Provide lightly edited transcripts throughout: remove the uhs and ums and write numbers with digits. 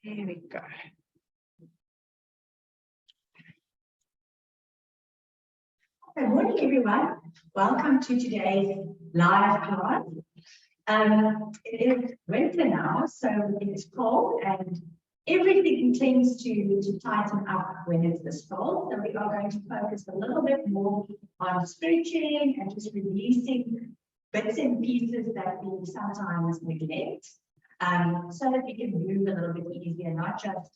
There we go. Good morning, everyone. Welcome to today's live class. It is winter now, so it's cold and everything tends to tighten up when it's this cold. So we are going to focus a little bit more on stretching and just releasing bits and pieces that we sometimes neglect, so that we can move a little bit easier, not just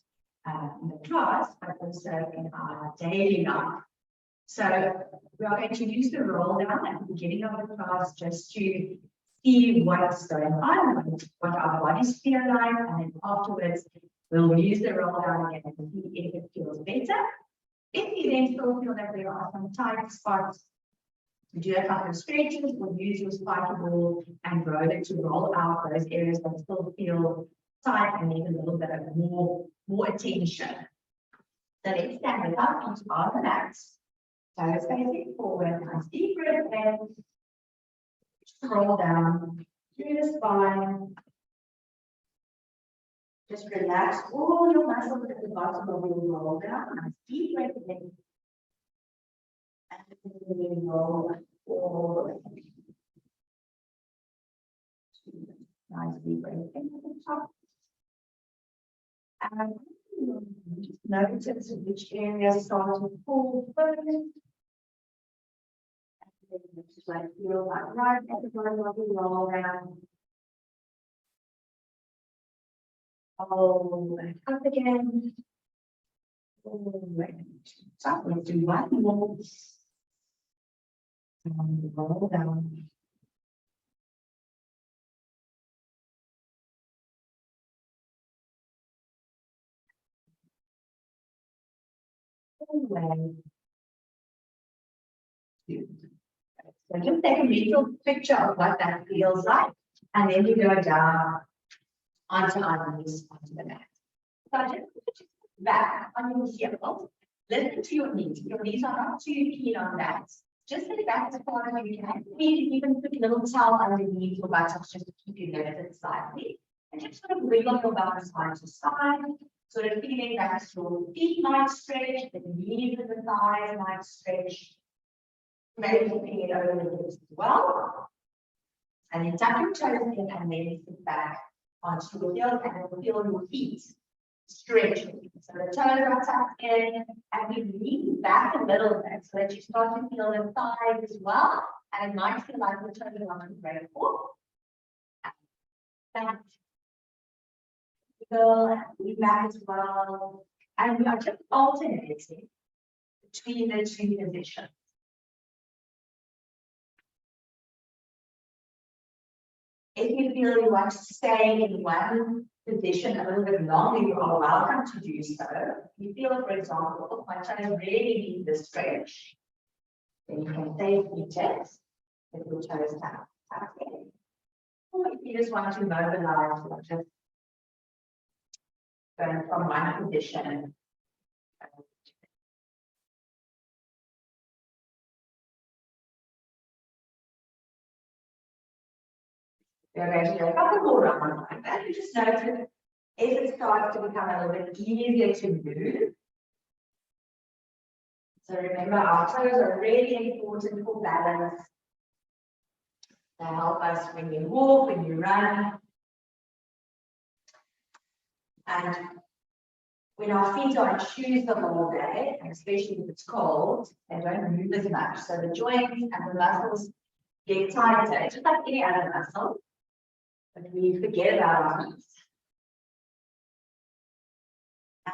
in the class, but also in our daily life. So we are going to use the roll down at the beginning of the class just to see what's going on, what our bodies feel like, and then afterwards we'll use the roll down again and see if it feels better. If you then still feel that there are some tight spots, we do a couple of stretches, we'll use your spiky ball and roll it to roll out those areas that still feel tight and need a little bit of more attention. So let's stand it up, feet are relaxed. Toes facing forward, nice deep breath in. Just roll down through the spine. Just relax all your muscles at the bottom of your roll down. Nice deep breath in. And then roll all the way. Nice deep breath in at the top. And just notice which areas start to pull first. Just like feel like right at the bottom of the roll down. All the way up again. All the way up. Let's do one more. And roll down. All the way. So just take a mental picture of what that feels like, and then you go down onto our knees, onto the mat. So just put your back on your heels, listen to your knees. Your knees are not too keen on that. Just sit back as far as you can. Maybe even put a little towel underneath your buttocks just to keep you lifted slightly. And just sort of wiggle your bum side to side, sort of feeling that your feet might stretch, the knees and the thighs might stretch. Maybe lifting it over the hips as well. And then tuck your toes in and then sit back onto your heels and then feel your feet stretching. So the toes are tucked in and we lean back a little bit so that you start to feel the thighs as well. And it might feel like the toes are on the ground. Back. Lean back as well. And we are just alternating between the two positions. If you feel you want to stay in one position a little bit longer, you are welcome to do so. If you feel, for example, my toes really need the stretch, then you can stay seated with your toes tucked in. Or if you just want to mobilize, or just going from one position. We're going to do a couple more rounds like that. You just notice if it starts to become a little bit easier to move. So remember, our toes are really important for balance. They help us when you walk, when you run. And when our feet are in shoes the whole day, and especially if it's cold, they don't move as much. So the joints and the muscles get tighter, just like any other muscle. But we forget about our feet.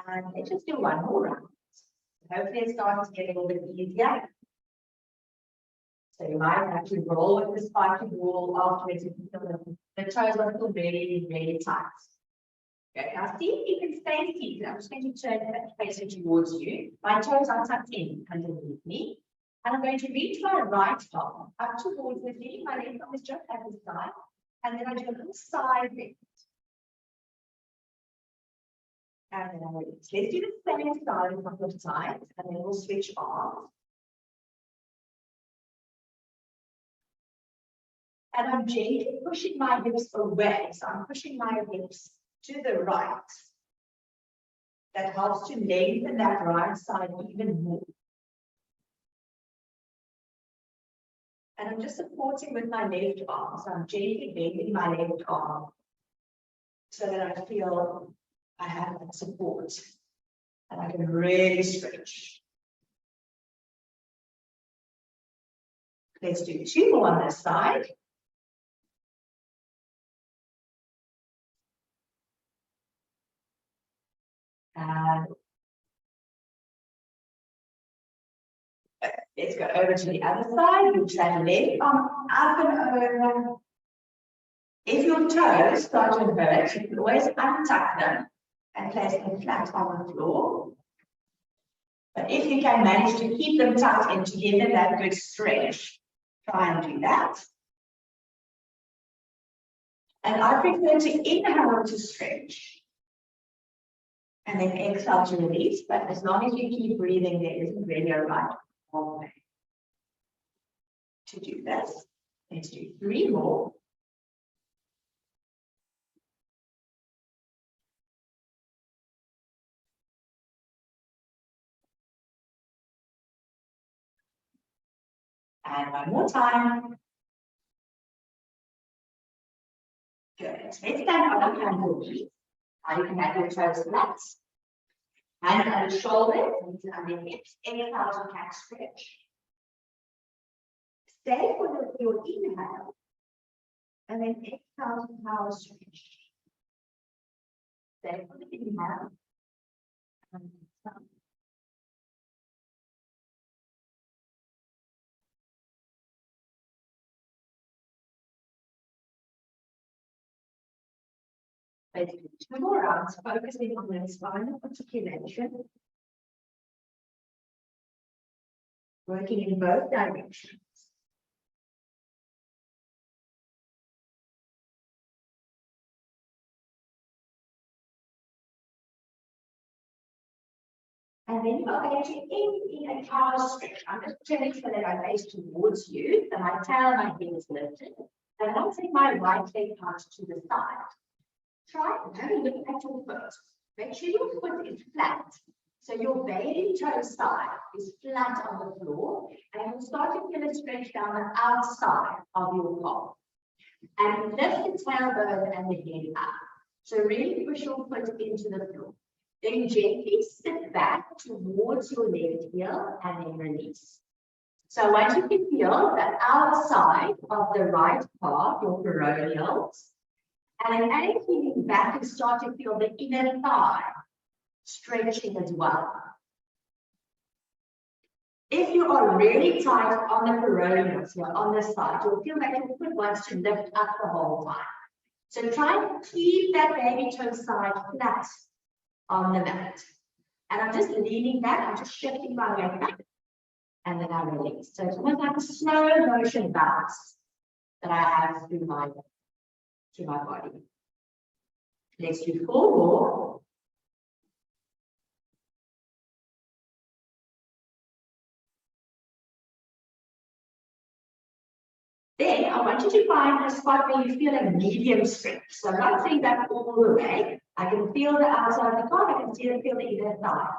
And let's just do one more round. Hopefully it starts to get a little bit easier. So you might have to roll with the spiky ball afterwards if you feel the toes are still really, really tight. Okay, now see if you can stay seated. I'm just going to turn facing towards you. My toes are tucked in underneath me. And I'm going to reach my right arm up towards the knee. My left arm is just at the side. And then I do a little side lift. And then I release. Let's do the same side a couple of times, and then we'll switch arms. And I'm gently pushing my hips away. So I'm pushing my hips to the right. that helps to lengthen that right side even more. And I'm just supporting with my left arm. So I'm gently bending my left arm so that I feel I have that support and I can really stretch. Let's do 2 more on this side. And let's go over to the other side. You turn left arm up and over. If your toes start to hurt, you can always untuck them and place them flat on the floor. But if you can manage to keep them tucked in to give them that good stretch, try and do that. And I prefer to inhale to stretch and then exhale to release. But as long as you keep breathing, there isn't really a right way to do this. Let's do 3 more. And 1 more time. Good. Let's stand on your handle knees. Now you can have your toes flat. Hand on the shoulders, and under the hips. Inhale to cat stretch. Stay for your inhale. And then exhale to power stretch. Stay for the inhale. And exhale. Let's do 2 more rounds, focusing on the spinal articulation. Working in both directions. And then you're going to end in a power stretch. I'm just turning so that I face towards you, and my tail, my head is lifted. And I'll take my right leg out to the side. Try and have a look at your foot. Make sure your foot is flat. So your baby toe side is flat on the floor, and you'll start to feel a stretch down the outside of your calf. And lift the tailbone and the head up. So really push your foot into the floor. Then gently sit back towards your left heel and then release. So once you can feel the outside of the right calf, your peroneals, and as you're feeling back, you start to feel the inner thigh stretching as well. If you are really tight on the peroneals here on this side, you'll feel like your foot wants to lift up the whole time. So try and keep that baby toe side flat on the mat. And I'm just leaning back, I'm just shifting my weight back, and then I release. So it's almost like a slow motion bounce that I have through my body. Let's do 4 more. Then I want you to find a spot where you feel a medium stretch. So I'm not saying that all the way. I can feel the outside of the calf, I can feel the inner thigh.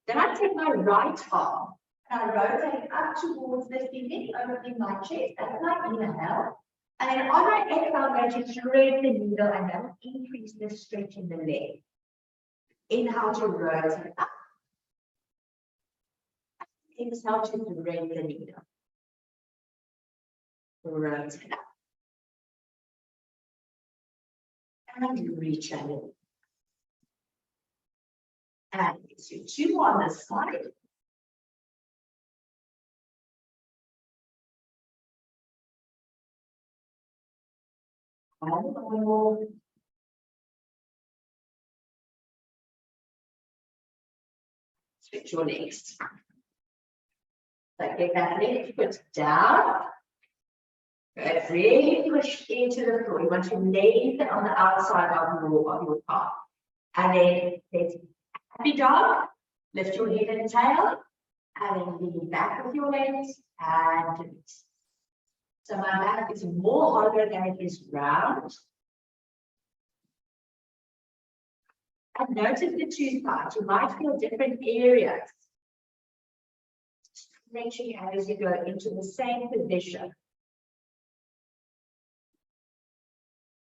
Then I take my right arm and I rotate it up towards the ceiling, opening my chest. That's my inhale. And then on my exhale, I'm going to thread the needle and that will increase the stretch in the leg. Inhale to rotate up. Exhale to thread the needle. Rotate up. And reach out. And let's do 2 more on this side. And switch your legs. So get that leg foot down. Good. Really push into the floor. You want to lengthen on the outside of your calf. And then let's happy dog. Lift your head and tail. And then lean back with your legs and release. So my back is more hollow than it is round. And notice the two sides. You might feel different areas stretching as you go into the same position.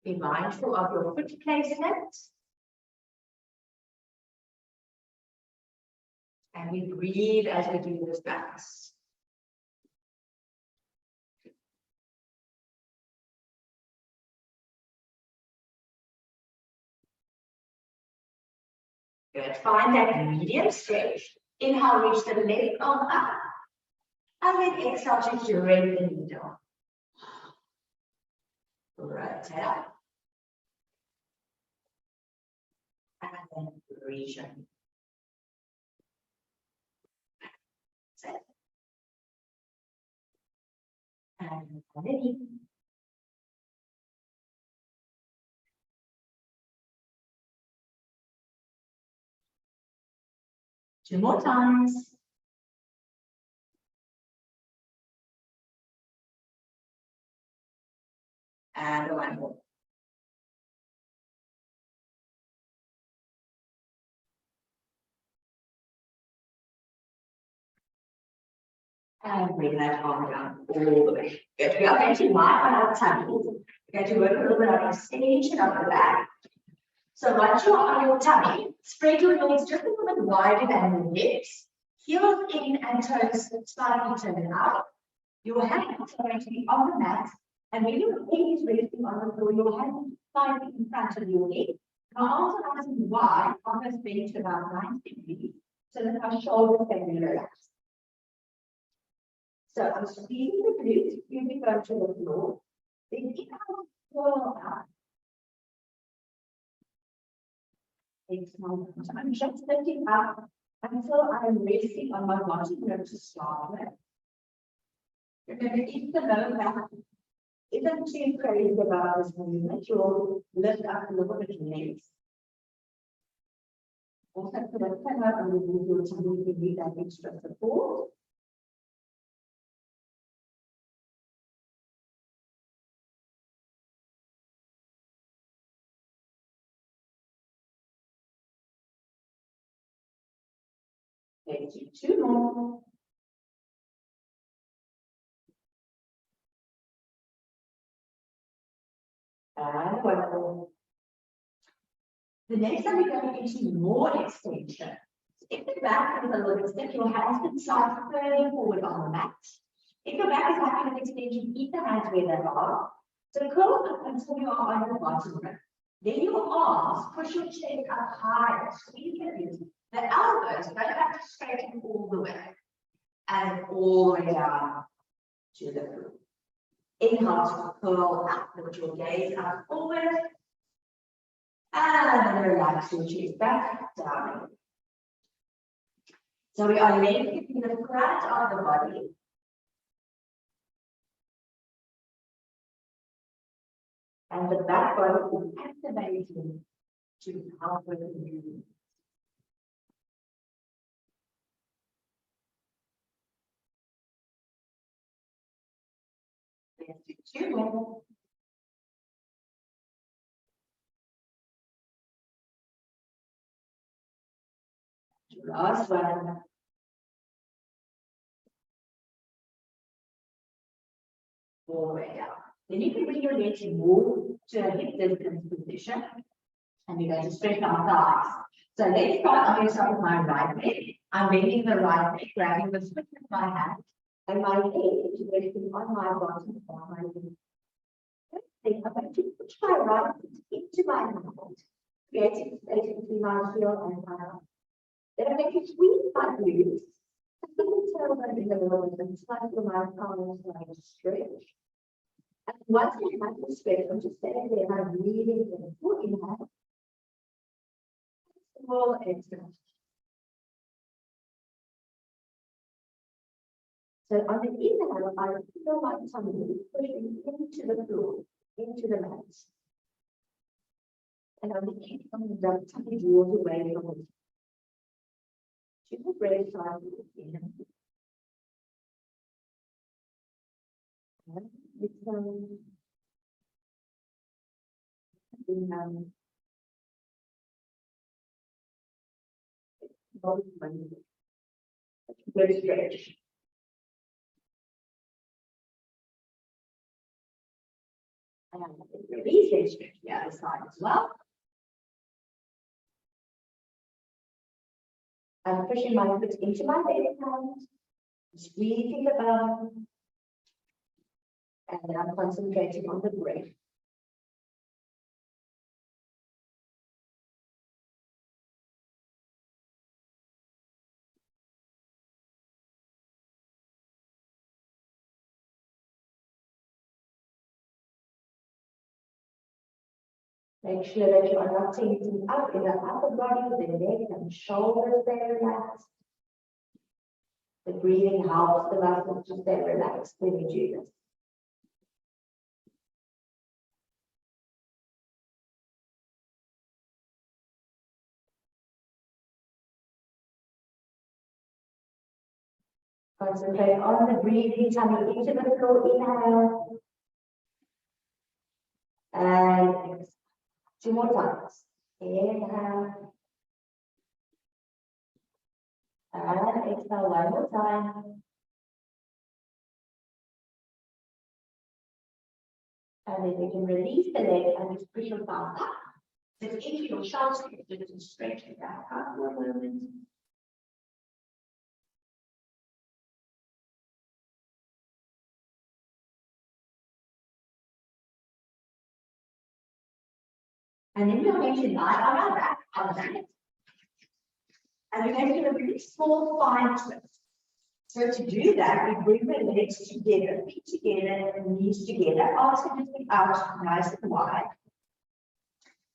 Be mindful of your foot placement. And we breathe as we do this balance. Good. Find that medium stretch. Inhale, reach the left arm up. And then exhale to direct the needle. Rotate up. And then region. Set. And underneath. Two more times. And one more. And bring that arm down all the way. Good. We are going to lie on our tummy. We're going to work a little bit on extension of the back. So once you're on your tummy, spread your legs just a little bit wider than your hips. Heels in and toes slightly turned out. Your hands are going to be on the mat. And when your head is resting on the floor, your hands slightly in front of your head. Our arms are nice and wide, almost bent to about 90 degrees, so that our shoulders can be relaxed. So I'm squeezing the glutes, you go to the floor. Then inhale, curl up. Exhale, I'm just sitting up until I'm resting on my bottom rib to start with. Remember, if the lower back isn't too crazy about this movement, you'll lift up a little bit legs. Also, put a pillow underneath your tummy if you need that extra support. Let's do two more. And one more. The next time we're going into more extension. If the back is a little bit stiff, your hands can slide further forward on the mat. If your back is having an extension, keep the hands where they are. So curl up until you are on the bottom rib. Then your arms, push your chest up higher, squeeze the glutes. The elbows don't have to straighten all the way. And all the way down to the floor. Inhale to curl up, lift your gaze up forward. And relax your chest back down. So we are lengthening the front of the body. And the back body is activating to help with the movement. Let's do two more. Last one. All the way down. Then you can bring your legs more to a hip distance position. And you're going to stretch our thighs. So let's start. I'm going to start with my right leg. I'm bending the right leg, grabbing the switch with my hand. And my head is resting on my bottom of my leg. Then I'm going to push my right foot into my hand, creating space between my heel and my arm. Then I'm going to squeeze my glutes. I think the tailbone in the middle and slightly my palms like to stretch. And once I have the stretch, I'm just standing there and I'm breathing in. Full inhale. Full exhale. So on the inhale, I feel my tummy pushing into the floor, into the mat. And on the exhale, the tummy draws away from it. Two breath cycles in. And exhale. Inhale. Good stretch. And release and stretch the other side as well. I'm pushing my foot into my belly hand, squeezing the bum, and then I'm concentrating on the breath. Make sure that you are not tensing up in the upper body, the neck and shoulders stay relaxed. The breathing helps the muscles to stay relaxed when you do this. Concentrate on the breathing, coming into the floor, inhale. And exhale. 2 more times. Inhale. And exhale 1 more time. And then you can release the leg and just push your thumb up. Then into your shoulder, just stretch it back out for a moment. And then you're going to lie on our back, on that. And we're going to do a really small fine twist. So to do that, we bring the legs together, feet together, and knees together, arms are just out nice and wide.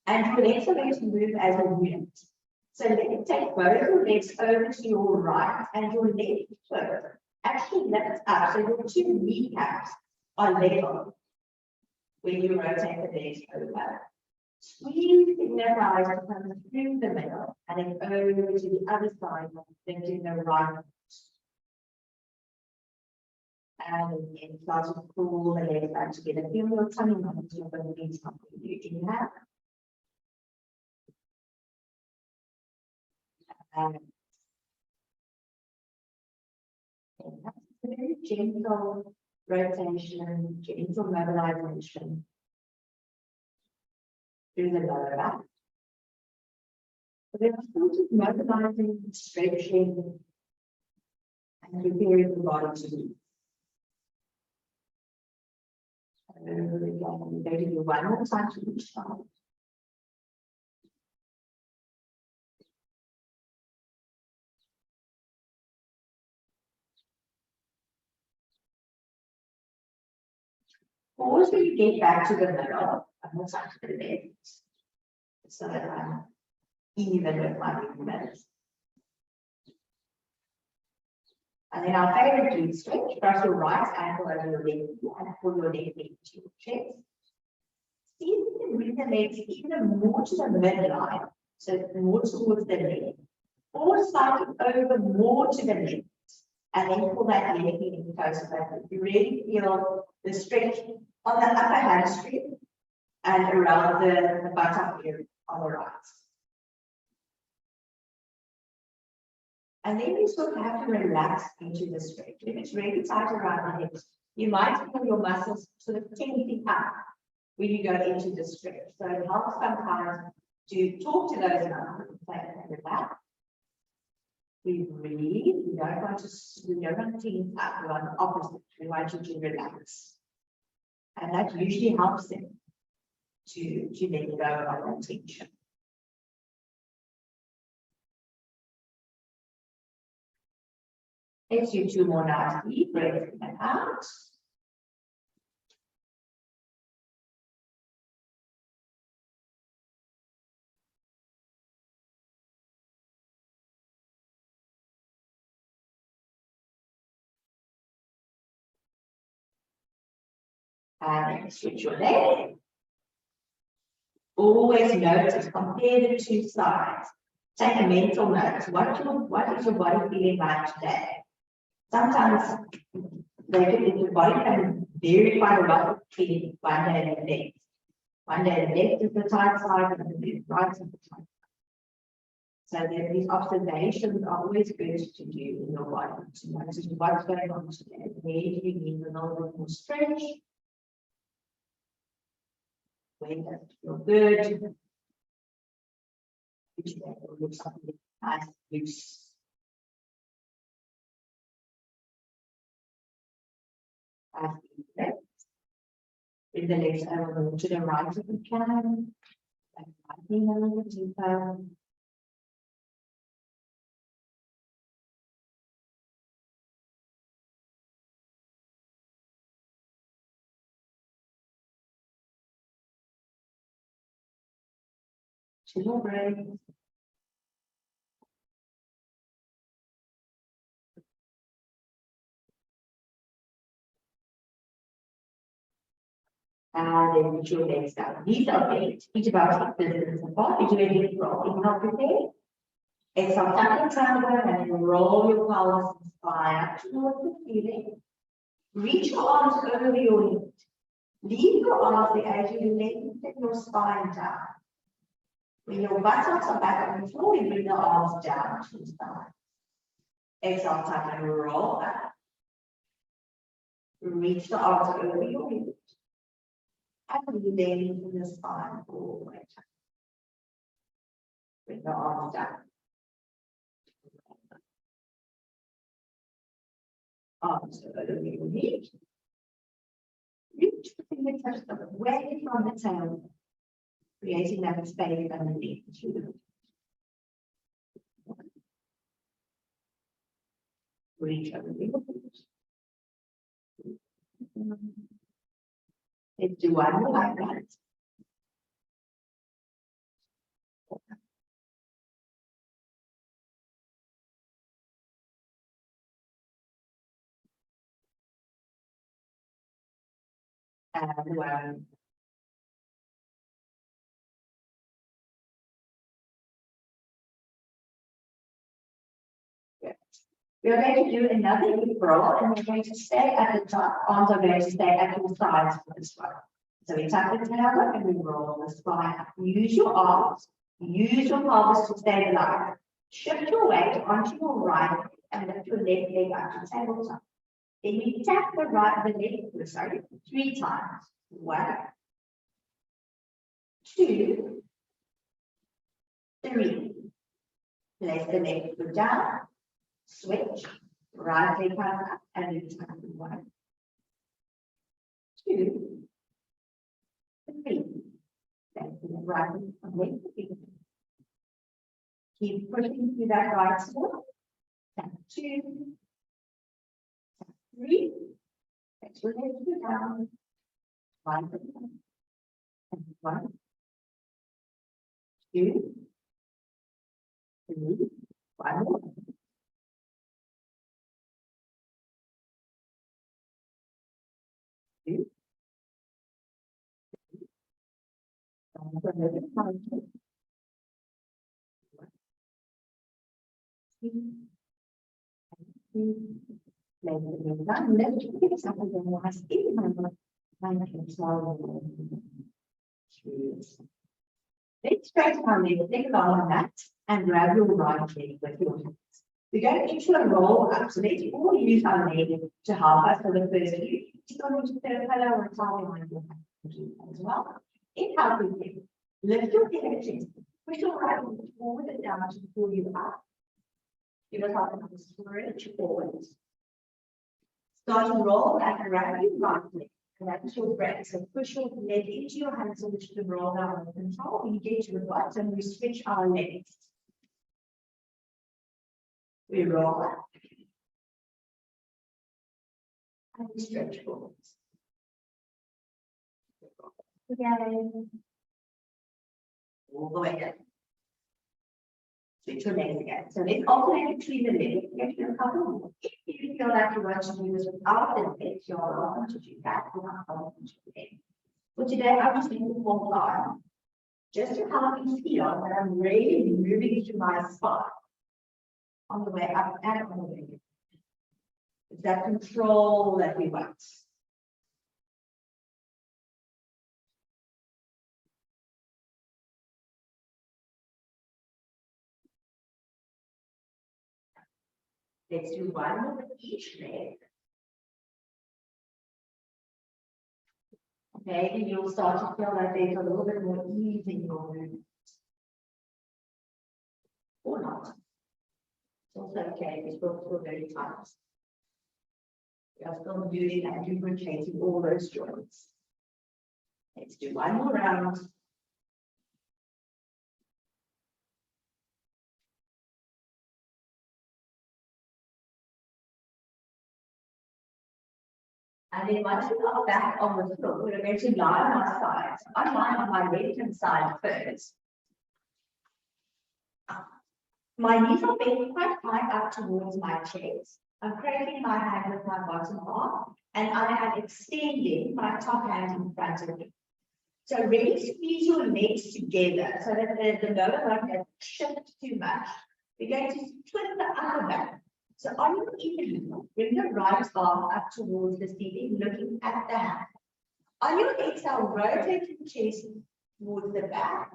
And your legs are going to move as a unit. So let me take both your legs over to your right, and your left foot actually lifts up. So your 2 kneecaps are level when you rotate the legs over. Squeezing the thighs to come through the middle and then over to the other side, lifting the right foot. And then start to pull the legs back together. Feel your tummy muscles, you're going to need something. You inhale. And that's a very gentle rotation, gentle mobilization through the lower back. So we're sort of mobilizing, stretching, and preparing the body to move. And again, we're going to do 1 more time to each side. Pause when you get back to the middle, 1 more time to the left, so that I'm even with my movements. And then our favorite glute stretch, press your right ankle over your left knee and pull your left knee to your chest. See if you can bring the legs even more to the midline, so more towards the leg, or slightly over more to the left, and then pull that leg in closer back. You really feel the stretch on the upper hamstring and around the buttock area on the right. And then you sort of have to relax into the stretch. If it's really tight around the hips, you might feel your muscles sort of tensing up when you go into the stretch. So it helps sometimes to talk to those muscles and say, relax. We breathe. We don't want to tense up. We want the opposite. We want you to relax. And that usually helps them to let go of that tension. Let's do 2 more nice deep breaths in and out. And then switch your leg. Always notice, compare the 2 sides. Take a mental note. What is your body feeling like today? Sometimes your body can vary quite a lot between one day and the next. One day the left is the tight side and the right is the tight side. So then these observations are always good to do in your body to notice what's going on today. Where do you need a little bit more stretch? Where does it feel good? Which way will look something nice, loose. Bring the legs over to the right if you can. And lightning a little deeper. Two more breaths. And then put your legs down. Knees are bent, each about 6 distance apart. You do a hip roll. Inhale, prepare. Exhale, tuck your tailbone and then roll your pelvis and spine up towards the ceiling. Reach your arms over your head. Leave your arms there as you lengthen your spine down. When your buttocks are back on the floor, you bring the arms down to the side. Exhale, tuck and roll back. Reach the arms over your head. And lengthen the spine all the way down. Bring the arms down. Arms over your head. Reach the fingertips away from the tail, creating that space underneath you. Reach over your head. Let's do one more like that. And one. We are going to do another hip roll and we're going to stay at the top. Arms are going to stay at your sides for this one. So we tuck the tail and we roll the spine up. Use your arms, use your pelvis to stabilize. Shift your weight onto your right and lift your left leg up to tabletop. Then you tap the leg, 3 times. 1, 2, 3. Place the leg foot down. Switch, right leg up and then tap 1, 2, 3. Then right leg. Keep pushing through that right foot. Tap 2, tap 3. Let your legs go down. 1, and 1, 2, 3. 1 more. 2. Let's straighten our leg, take it on that, and grab your right leg with your hands. We're going into a roll up, so let's all use our leg to help us for the first few. Just going to put a pillow or a towel behind your head as well. Inhale, breathe. Lift your head, chest. Push your right foot forward and down to pull you up. Give yourself a stretch forward. Start to roll back and grab your right leg. And that's your breath. So push your leg into your hands so that you can roll down with control. When you get to the bottom, we switch our legs. We roll back. And we stretch forward. Again. All the way down. Switch your legs again. So let's alternate between the legs. Let's do a couple more. If you feel like you want to do this without the legs, you're welcome to do that. You're not welcome to do it. For today, I'm just going to walk on. Just to help me feel that I'm really moving to my spine. On the way up and on the way down. It's that control that we want. Let's do one more with each leg. Maybe you'll start to feel like there's a little bit more ease in your movement. Or not. It's also okay if you feel very tight. We are still moving and lubricating all those joints. Let's do one more round. And then once you are back on the floor, we're going to lie on our sides. I lie on my left hand side first. My knees are bent quite high up towards my chest. I'm cranking my hand with my bottom arm, and I am extending my top hand in front of me. So really squeeze your legs together so that the lower one doesn't shift too much. We're going to twist the upper back. So on your inhale, bring the right arm up towards the ceiling, looking at the hand. On your exhale, rotate the chest towards the back.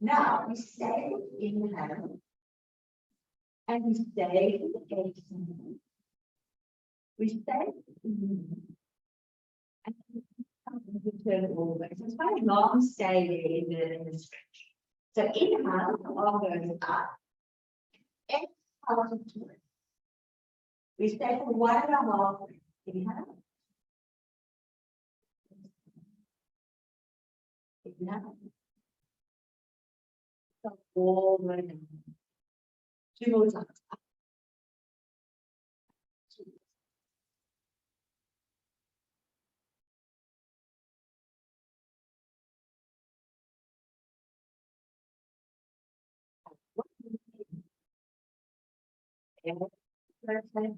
Now we stay with inhale. And we stay with the exhale. We stay with inhale. And we turn all the way. So it's quite a long stay there in the stretch. So inhale, the arm goes up. Exhale to twist. We stay for 1.5 breaths. Inhale. Inhale. So all the way down. 2 more times. Perfect.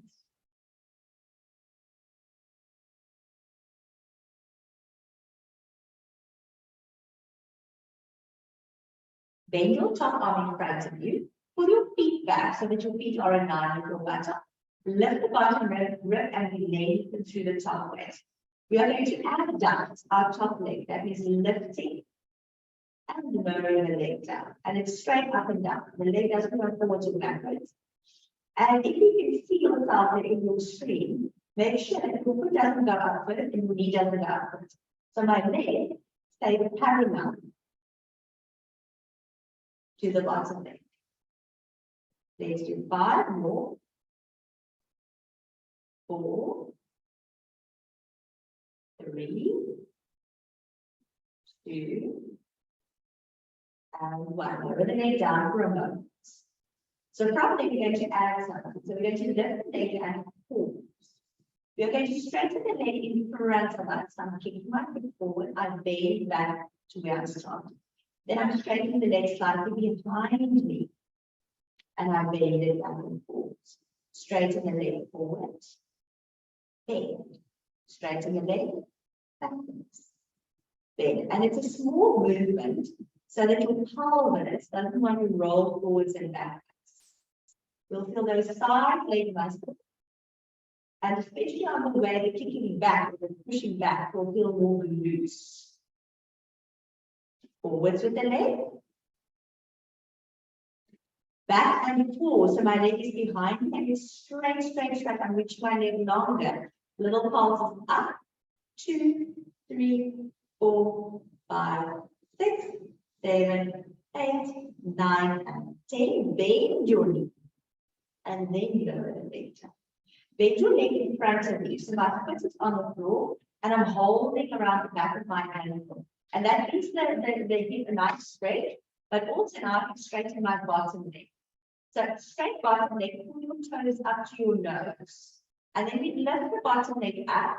Bend your top arm in front of you. Pull your feet back so that your feet are in line with your buttock. Lift the bottom rib and we lengthen through the top leg. We are going to abduct our top leg. That is lifting and lowering the leg down. And it's straight up and down. The leg doesn't go forwards or backwards. And if you can see yourself in your screen, make sure that your foot doesn't go upward and your knee doesn't go upward. So my leg stays parallel to the bottom leg. Let's do 5 more. 4, 3, 2, and 1. Lower the leg down for a moment. So from there, we're going to add something. So we're going to lift the leg and pause. We're going to straighten the leg in front of us. I'm kicking my foot forward. I bend back to where I started. Then I'm straightening the leg slightly behind me. And I bend it back and forth. Straighten the leg forward. Bend. Straighten the leg backwards. Bend. And it's a small movement so that your pelvis doesn't want to roll forwards and backwards. You'll feel those side leg muscles. And especially on the way the kicking back or the pushing back will feel more loose. Forwards with the leg. Back and forth. So my leg is behind me and it's straight, straight, straight. I'm reaching my leg longer. Little pulses up. 2, 3, 4, 5, 6, 7, 8, 9, and 10. Bend your knee. And then lower the leg down. Bend your leg in front of you. So my foot is on the floor and I'm holding around the back of my ankle. And that gives the hip a nice straight, but also now I can straighten my bottom leg. So straight bottom leg, pull your toes up to your nose. And then we lift the bottom leg up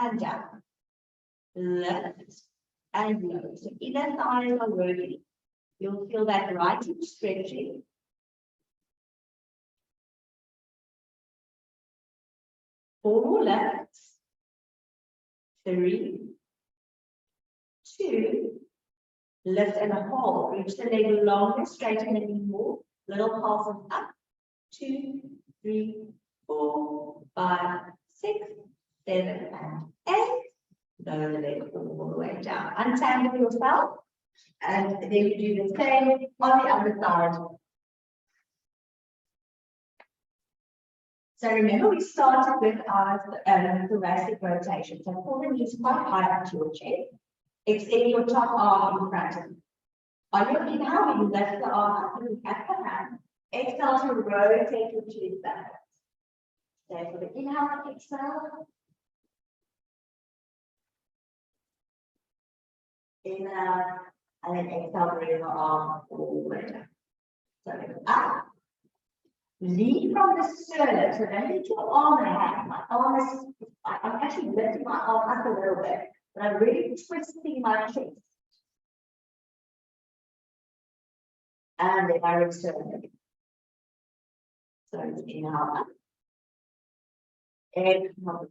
and down. Lift and low. So inner thighs are working. You'll feel that right hip stretching. Four more lefts. 3, 2, lift and hold. Reach the leg longer, straighten the knee more. Little pulses up. 2, 3, 4, 5, 6, 7, and 8. Lower the leg all the way down. Untangle yourself. And then you do the same on the other side. So remember, we started with our thoracic rotation. So pull the knees quite high up to your chest. Extend your top arm in front of you. On your inhale, you lift the arm up and at the hand. Exhale to rotate your chest backwards. So for the inhale and exhale. Inhale, and then exhale, bring your arm all the way down. So up. Lead from the sternum, so don't lift your arm and hand. My arm is, I'm actually lifting my arm up a little bit, but I'm really twisting my chest. And then I return. So inhale up. Exhale.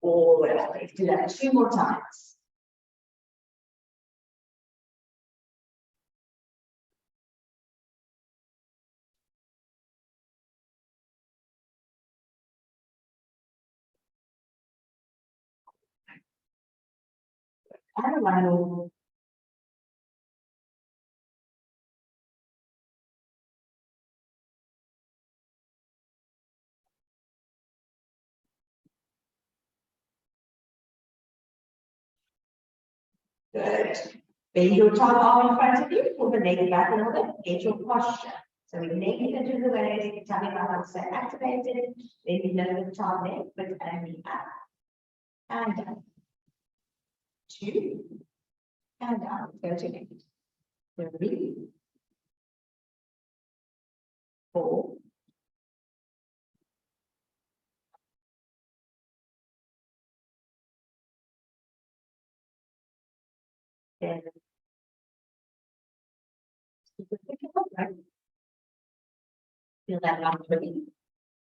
All the way up. Let's do that 2 more times. And one more. Good. Bend your top arm in front of you, pull the leg back a little bit, get your posture. So we leg into the waist, tummy muscles are activated, then we lift the top leg, but and up. And down. 2. And down. Go to 8. 3. 4. 7. Feel that arm really.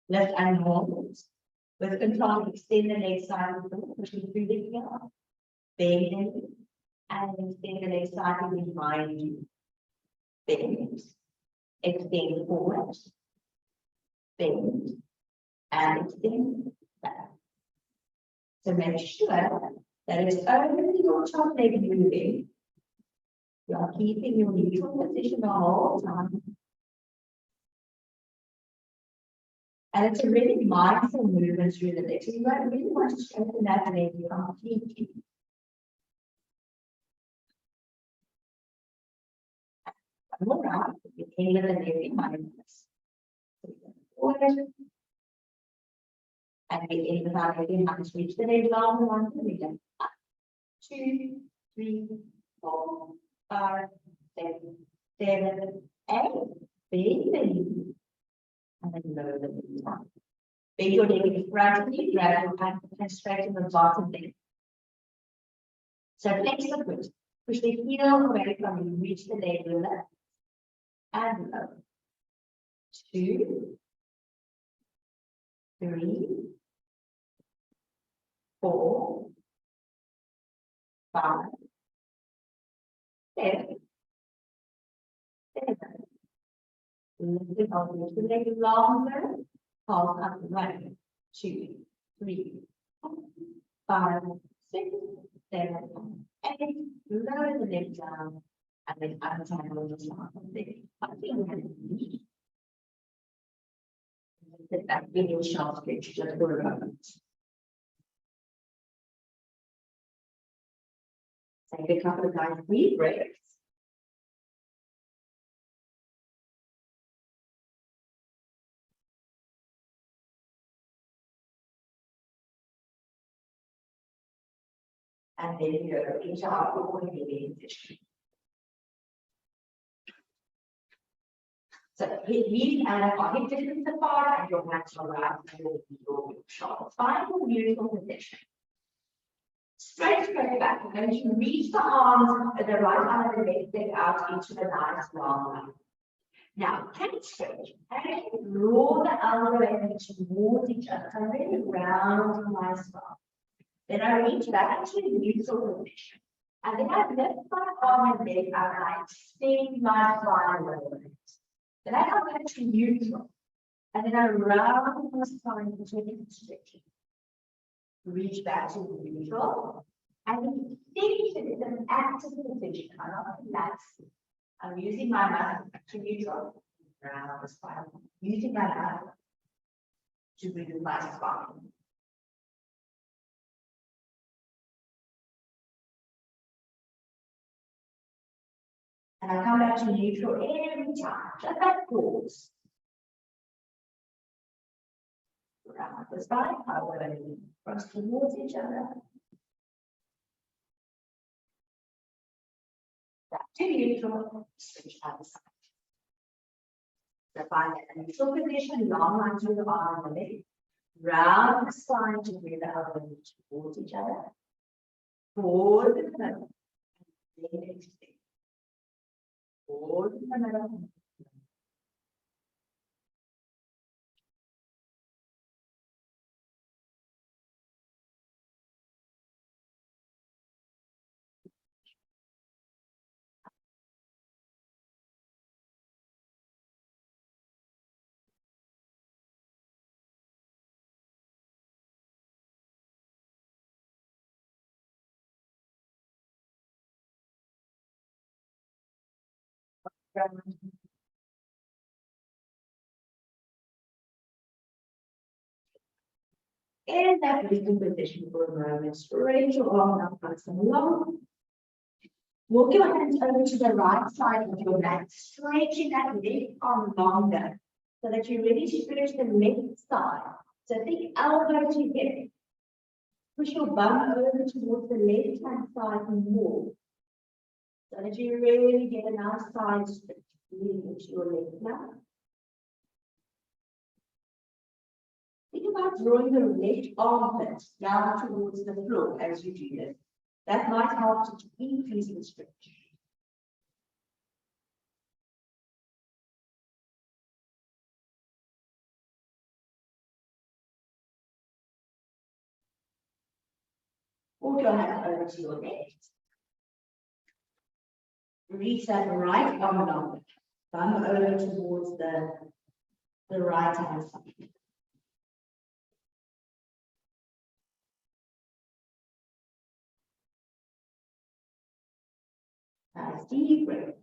Lift and hold. With control, extend the leg side of the foot, pushing through the heel. Bend and extend the leg side behind you. Bend. Extend forward. Bend. And extend back. So make sure that it's only your top leg moving. You are keeping your neutral position the whole time. And it's a really mindful movement through the legs. So you really want to strengthen that leg completely. One more round, you can lift the leg behind us. Forward. And we in the back again, hands reach the leg long, one, three, up. 2, 3, 4, 5, 6, 7, 8. Bend the knee. And then lower the knee down. Bend your leg in front of you, grab your hand and straighten the bottom leg. So flex the foot. Push the heel away from you, reach the leg lift. And lower. 2, 3, 4, 5, 6, 7. Lift it up, lift the leg longer. Pulse up and right. 2, 3, 4, 5, 6, 7, 8. Lower the leg down. And then untangle the top of the leg. Sit back in your sharp stretch just for a moment. Take a couple of nice deep breaths. And then you go into our forward kneeling position. So knees and our hip distance apart, and your hands are right and your shoulder. Find your neutral position. Straight back. We're going to reach the arms, the right arm and the left leg out into the nice long line. Now, cat stretch. And draw the elbow and towards each other. So really round and nice long. Then I reach back into the neutral position. And then I lift my arm and leg up and I extend my spine a little bit. Then I come back to neutral. And then I round my spine into a constriction. Reach back to neutral. And extension is an active position. I'm not relaxing. I'm using my mouth to neutral. Round the spine. Using my mouth to move my spine. And I come back to neutral every time, just like pause. Round the spine, however, cross towards each other. Back to neutral, switch other side. So find a neutral position, long line through the arm and the leg. Round the spine to bring the elbows towards each other. Forward in the middle. And then extend. Forward in the middle. In that breathing position for a moment, stretch your arm up nice and long. Walk your hands over to the right side of your mat, stretching that left arm longer so that you're ready to stretch the left side. So think elbow to hip. Push your bum over towards the left hand side more. So that you really get a nice side stretch leading into your left now. Think about drawing the left armpit down towards the floor as you do this. That might help to increase the stretch. Walk your hand over to your left. Reach that right arm along. Bum over towards the right hand side. Nice deep breath.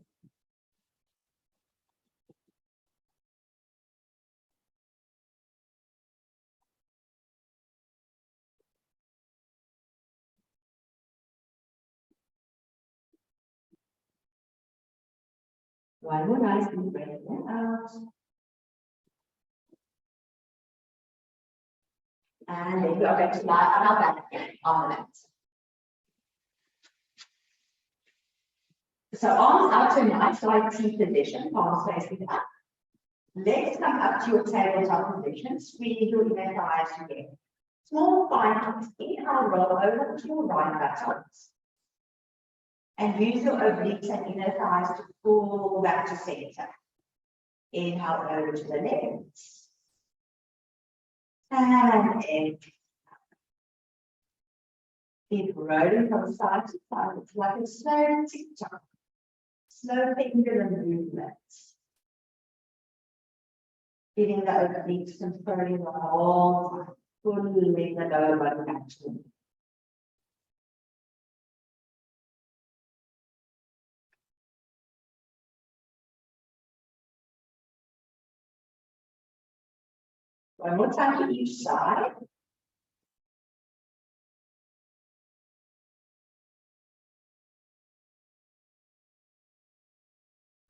One more nice deep breath in out. And then we are going to lie on our back on the mat. So arms out to a nice light T position, palms facing up. Legs come up to your tabletop position, squeeze your inner thighs together. Small fine kicks, inhale, roll over to your right buttocks. And use your obliques and inner thighs to pull back to center. Inhale over to the left. And exhale. Keep rolling from side to side. It's like a slow tick-tock. Slow pendulum movements. Feeling the obliques controlling the whole time. Pulling the lower body back to them. One more time to each side.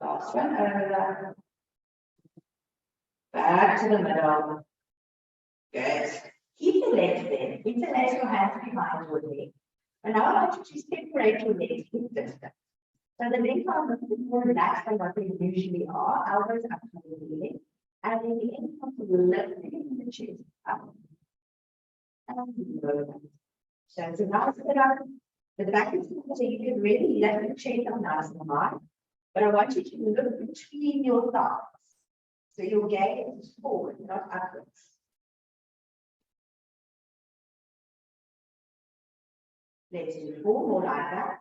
Last one over. Back to the middle. Good. Keep the legs there. Interlace your hands behind your leg. And now I want you to separate your legs in distance. So the legs are a little bit more relaxed than what they usually are. Elbows up to the leg. And then the end comes lifting the chest up. And lower. So it's a nice sit up. The back is so you can really lift the chest up nice and high. But I want you to look between your thighs. So your gaze is forward, not upwards. Let's do 4 more like that.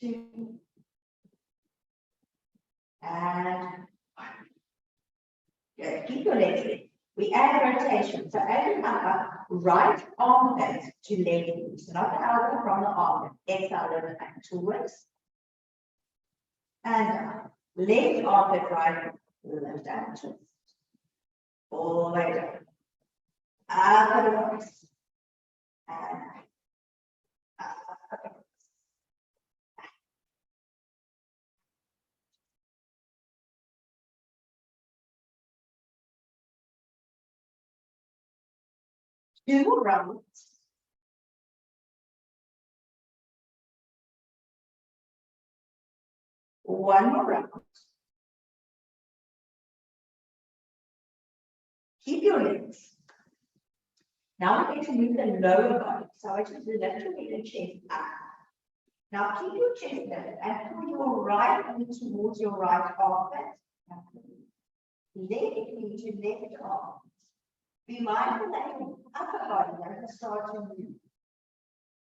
2, and 1. Good. Keep your legs in. We add rotation. So as you come up, right armpit to leg loose. So not the elbow from the armpit. Exhale, lift back towards. And down. Left armpit right, lift and twist. All the way down. Up and across. And up and across. 2 more rounds. One more round. Keep your legs. Now we're going to move the lower body. So I just lift your head and chest up. Now keep your chest lifted and pull your right knee towards your right armpit. Left knee to left arm. Be mindful that your upper body doesn't start to move.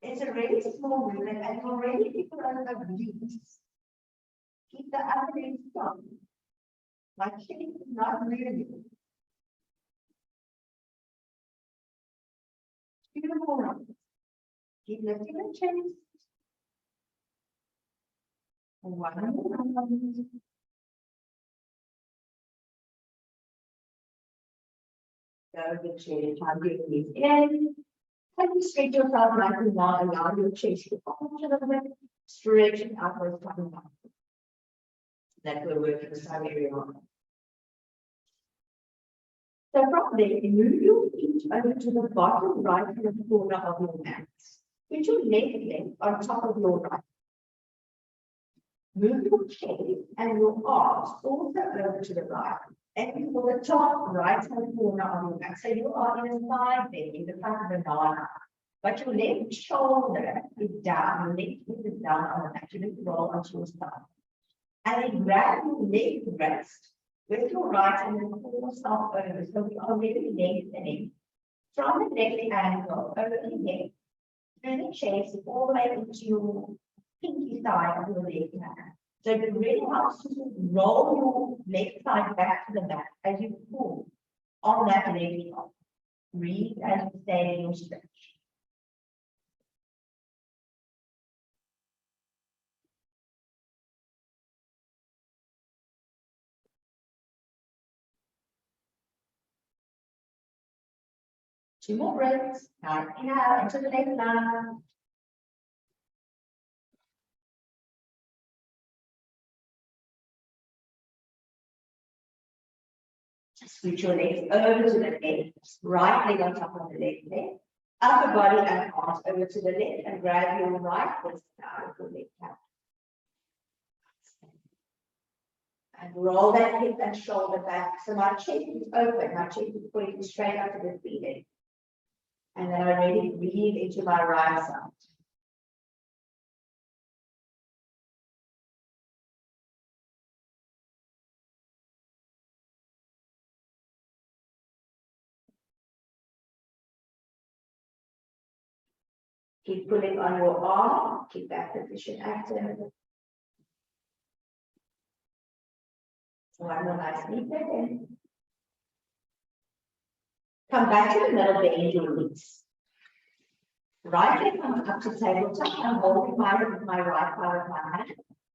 It's a really small movement and you'll really pick it on the glutes. Keep the upper leg strong. My chest is not moving. 2 more rounds. Keep lifting the chest. 1 more round. Go the chest, hug your knees in. And you stretch yourself nice and long, allow your chest to arch a little bit, stretching outwards, coming down. That will work in some area. So from there, move your feet over to the bottom right hand corner of your mat. Put your left leg on top of your right. Move your head and your arms also over to the right. And for the top right hand corner of your mat. So you are in a side bend, in the front of the banana. But your left shoulder is down, your left foot is down on the mat. You need to roll onto your side. And then grab your left wrist with your right and then pull yourself over. So we are really lengthening from the neck angle over the head, through the chest, all the way into your pinky side of your left hand. So it really helps you to roll your left side back to the back as you pull on that leg up. Breathe as you stay in your stretch. Two more breaths. Now inhale into the left lung. Just scoot your legs over to the left. Right leg on top of the left leg. Upper body and arms over to the left and grab your right wrist down with your left hand. And roll that hip and shoulder back. So my chest is open. My chest is pointing straight up to the feet. And then I really breathe into my right side. Keep pulling on your arm, keep that position active. One more nice deep breath in. Come back to the middle, bend your knees. Right leg comes up to tabletop. I'm holding my right part of my hand.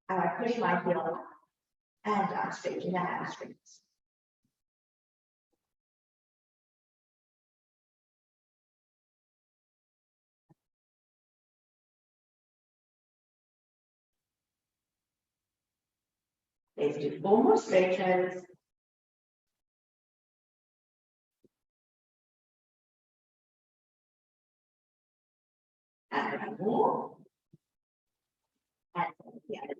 And I push my heel up and down, stretching the hamstrings. Let's do 4 more stretches. And 1 more. And the other.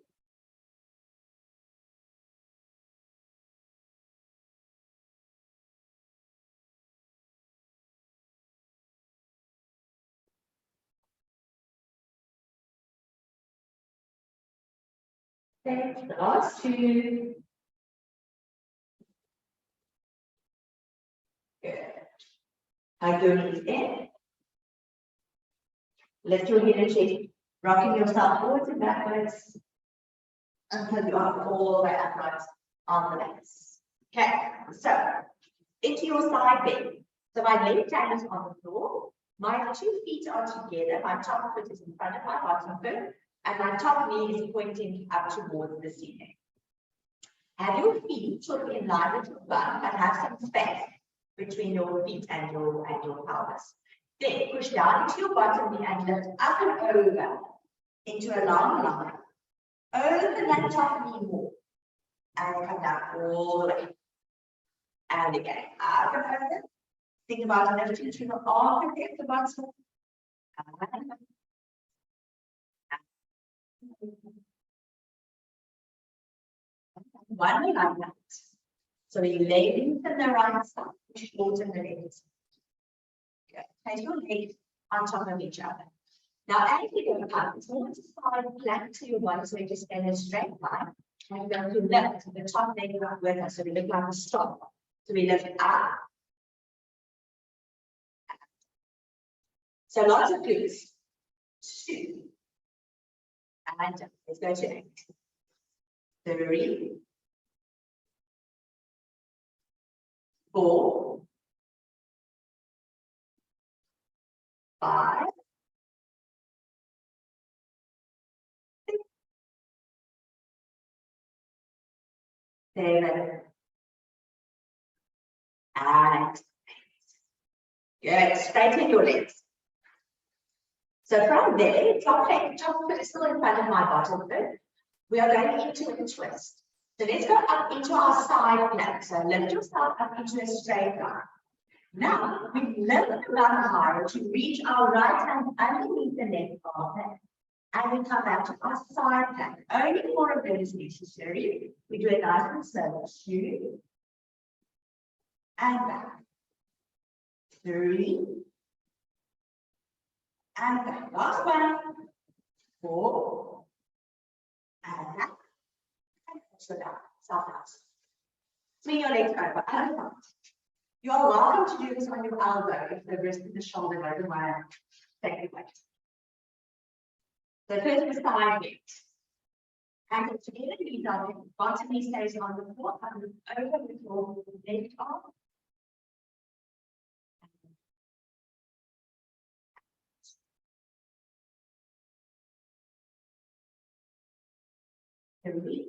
The last 2. Good. Hug your knees in. Lift your head and chest Rocking yourself forwards and backwards until you are all the way upright on the legs. Okay, so into your side bend. So my left hand is on the floor, my 2 feet are together, my top foot is in front of my bottom foot, and my top knee is pointing up towards the ceiling. Have your feet sort of in line with your butt, but have some space between your feet and your pelvis. Then push down into your bottom knee and lift up and over into a long line. Open that top knee more and come down all the way. And again, up and over. Think about lifting through the arm and the bottom. One more like that. So you lengthen the right side, shorten the left side. Good. Place your legs on top of each other. Now, as you go up, it's more to side plank to your body, so you just stand in a straight line. And you're going to lift the top leg up with us, so we look like a stop. So we lift up. So lots of glutes. 2. And let's go to 8. 3. 4. 5. 6. 7. And 8. Good. Straighten your legs. So from there, top foot is still in front of my bottom foot. We are going into a twist. So let's go up into our side plank. So lift yourself up into a straight line. Now we lift the bottom higher to reach our right hand underneath the left arm. And we come back to our side plank. Only more of it is necessary. We do it nice and slow. 2. And back. 3. And back. Last one. 4. And back. And also down. Self-out. Swing your legs over. And front. You are welcome to do this on your elbow if the wrist and the shoulder doesn't want to take the weight. So first the side bend. Ankle together, knees on the bottom knee stays on the floor, and over with your left arm. 3.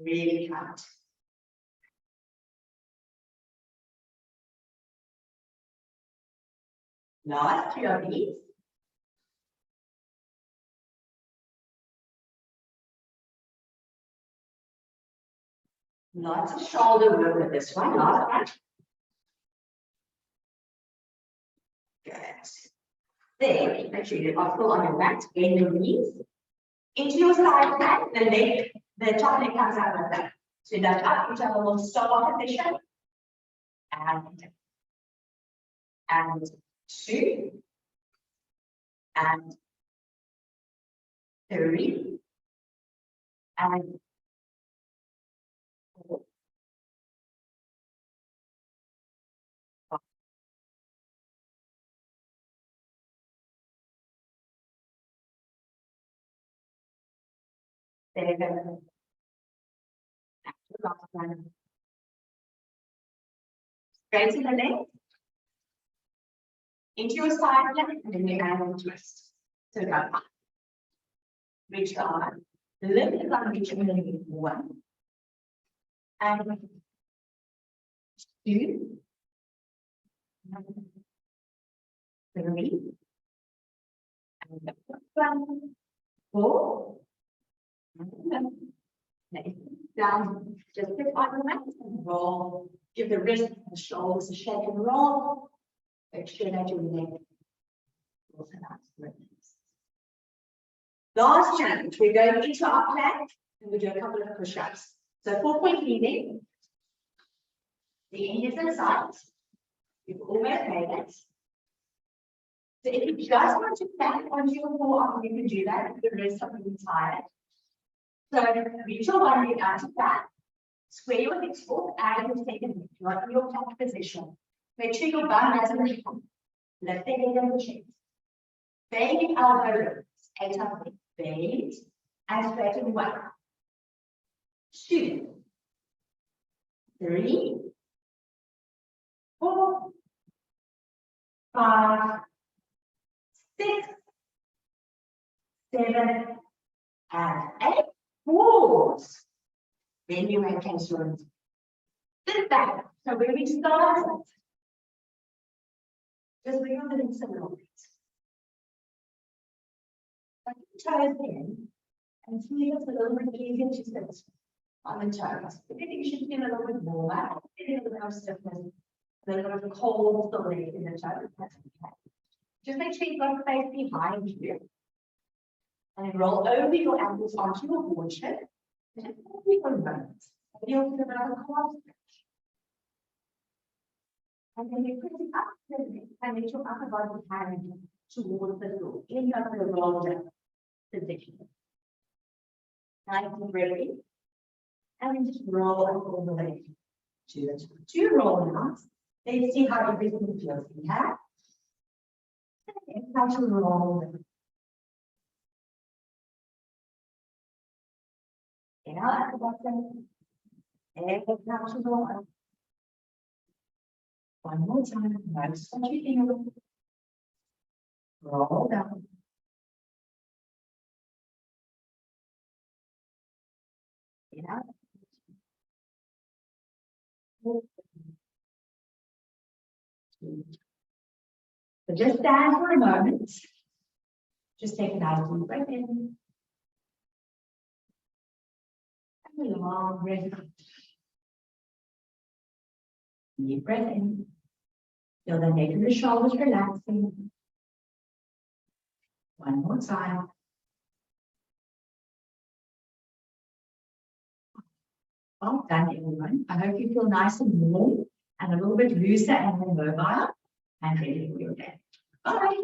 Really count. Last 2 of these. Lots of shoulder work with this one. Last one. Good. Then make sure you are full on your back, bend your knees. Into your side plank, the top leg comes out with that. So lift up into a little stop position. And 2. And 3. And 4. 5. 7. Last one. Straighten the leg. Into your side plank, and then you add a twist. So go up. Reach the arm. Lift the arm, reach underneath. 1. And 2. 3. And 1. 4. Down, just pick on the mat and roll. Give the wrist and the shoulders a shake and roll. Make sure that your neck rolls out. Last challenge, we're going into our plank and we do a couple of push-ups. So 4-point leaning. The end is in sight. You've almost made it. So if you just want to plank onto your forearm, you can do that if the wrists are really tired. So reach your one leg out to back, Square your hips forward and you take a knee. You're in your plank position. Make sure your bum doesn't lift. Lift the head and the chest. Bend elbow ribs. 8 up. Bend and straighten 1, 2, 3, 4, 5, 6, 7, and 8. Pause. Then you make your sit back. So where we started, just bring on the legs a little bit. Tuck your toes in and see if it's a little bit easier to sit on the toes. If you think you should feel a little bit warmer, feel a little bit of stiffness, a little bit of cold still there in the toes, that's okay. Just make sure you've got space behind you. And then roll over your ankles onto your board shape. And just hold it for a moment. You'll feel another calf stretch. And then you press it up to the neck and let your upper body hand towards the floor. End up in a rolled up position. Nice and ready. And then just roll all the way to the top. 2 roll now. Let's see how everything feels. We have. And how to roll them. Inhale at the bottom. Exhale to roll up. One more time. Nice and feel. Roll down. Inhale. So just stand for a moment. Just take a nice deep breath in. And a long breath out. Deep breath in. Feel the neck and the shoulders relaxing. One more time. Well done, everyone. I hope you feel nice and warm and a little bit looser and more mobile and ready for your day. Bye.